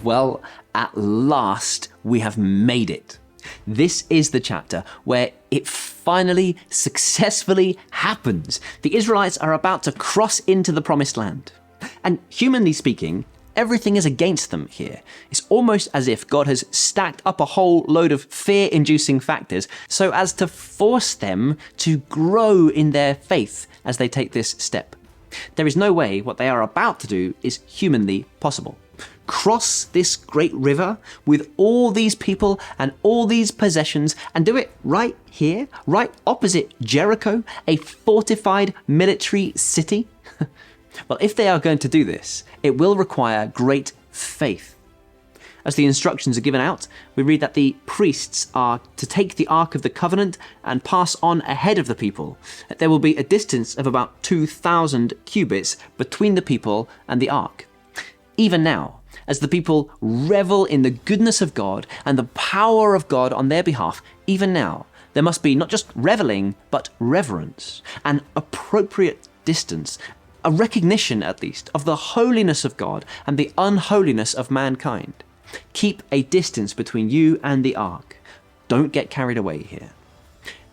Well, at last we have made it. This is the chapter where it finally, successfully happens. The Israelites are about to cross into the promised land. And humanly speaking, everything is against them here. It's almost as if God has stacked up a whole load of fear-inducing factors so as to force them to grow in their faith as they take this step. There is no way what they are about to do is humanly possible. Cross this great river with all these people and all these possessions and do it right here, right opposite Jericho, a fortified military city? Well, if they are going to do this, it will require great faith. As the instructions are given out, we read that the priests are to take the Ark of the Covenant and pass on ahead of the people. There will be a distance of about 2,000 cubits between the people and the Ark. Even now, as the people revel in the goodness of God and the power of God on their behalf, even now, there must be not just reveling, but reverence, an appropriate distance, a recognition at least of the holiness of God and the unholiness of mankind. Keep a distance between you and the ark. Don't get carried away here.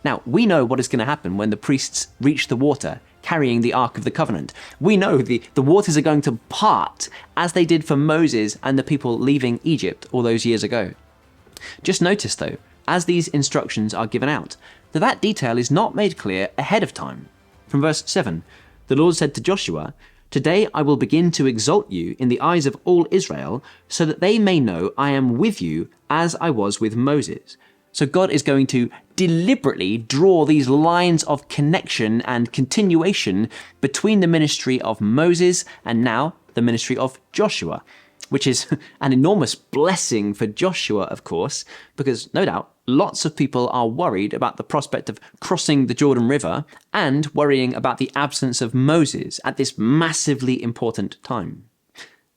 Now, we know what is going to happen when the priests reach the water carrying the Ark of the Covenant. We know the waters are going to part as they did for Moses and the people leaving Egypt all those years ago. Just notice though, as these instructions are given out, that detail is not made clear ahead of time. From verse 7, the Lord said to Joshua, "Today I will begin to exalt you in the eyes of all Israel, so that they may know I am with you as I was with Moses." So God is going to deliberately draw these lines of connection and continuation between the ministry of Moses and now the ministry of Joshua, which is an enormous blessing for Joshua, of course, because no doubt lots of people are worried about the prospect of crossing the Jordan River and worrying about the absence of Moses at this massively important time.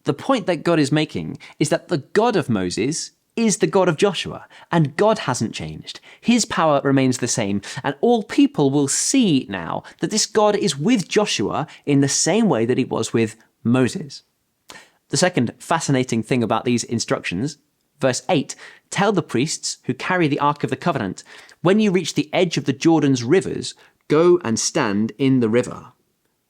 The point that God is making is that the God of Moses is the God of Joshua, and God hasn't changed. His power remains the same, and all people will see now that this God is with Joshua in the same way that he was with Moses. The second fascinating thing about these instructions, verse 8, tell the priests who carry the Ark of the Covenant, when you reach the edge of the Jordan's rivers, go and stand in the river.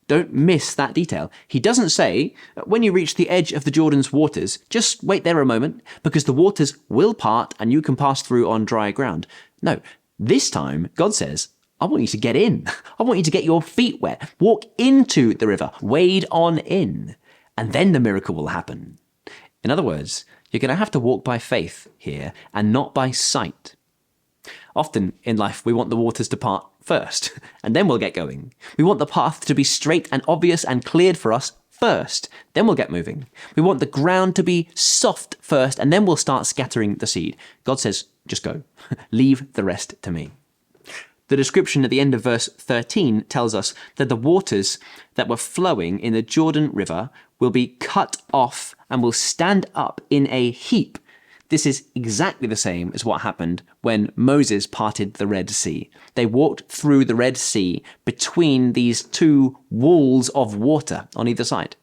Don't miss that detail. He doesn't say, when you reach the edge of the Jordan's waters, just wait there a moment, because the waters will part and you can pass through on dry ground. No, this time God says, I want you to get in. I want you to get your feet wet. Walk into the river. Wade on in. And then the miracle will happen. In other words, you're going to have to walk by faith here and not by sight. Often in life, we want the waters to part first, and then we'll get going. We want the path to be straight and obvious and cleared for us first, then we'll get moving. We want the ground to be soft first, and then we'll start scattering the seed. God says, just go. Leave the rest to me. The description at the end of verse 13 tells us that the waters that were flowing in the Jordan River will be cut off and will stand up in a heap. This is exactly the same as what happened when Moses parted the Red Sea. They walked through the Red Sea between these two walls of water on either side.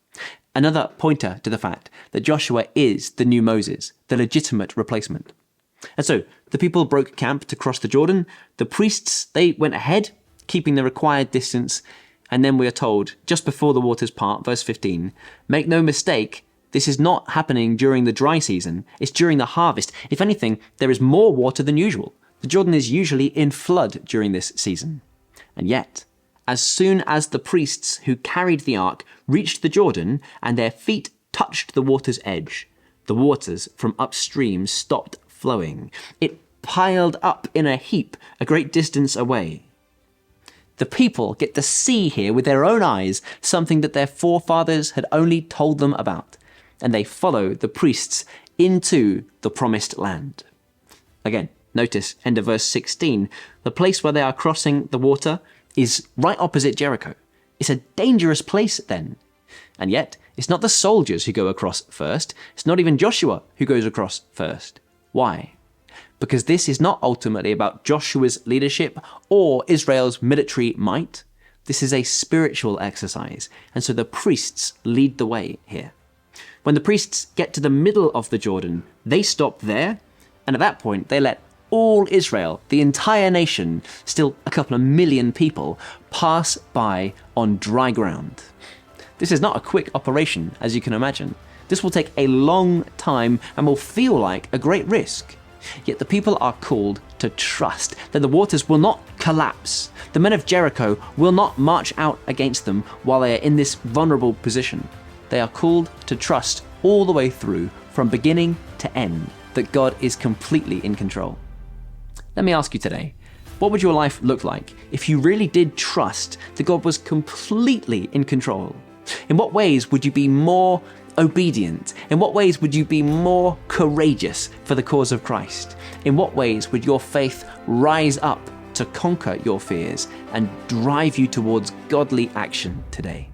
Another pointer to the fact that Joshua is the new Moses, the legitimate replacement. And so the people broke camp to cross the Jordan. The priests, they went ahead, keeping the required distance. And then we are told, just before the waters part, verse 15, make no mistake, this is not happening during the dry season. It's during the harvest. If anything, there is more water than usual. The Jordan is usually in flood during this season. And yet, as soon as the priests who carried the ark reached the Jordan and their feet touched the water's edge, the waters from upstream stopped flowing. It piled up in a heap a great distance away. The people get to see here with their own eyes something that their forefathers had only told them about. And they follow the priests into the promised land. Again, notice end of verse 16. The place where they are crossing the water is right opposite Jericho. It's a dangerous place then. And yet, it's not the soldiers who go across first. It's not even Joshua who goes across first. Why? Because this is not ultimately about Joshua's leadership or Israel's military might. This is a spiritual exercise. And so the priests lead the way here. When the priests get to the middle of the Jordan, they stop there, and at that point they let all Israel, the entire nation, still a couple of million people, pass by on dry ground. This is not a quick operation, as you can imagine. This will take a long time and will feel like a great risk. Yet the people are called to trust that the waters will not collapse. The men of Jericho will not march out against them while they are in this vulnerable position. They are called to trust all the way through, from beginning to end, that God is completely in control. Let me ask you today, what would your life look like if you really did trust that God was completely in control? In what ways would you be more obedient? In what ways would you be more courageous for the cause of Christ? In what ways would your faith rise up to conquer your fears and drive you towards godly action today?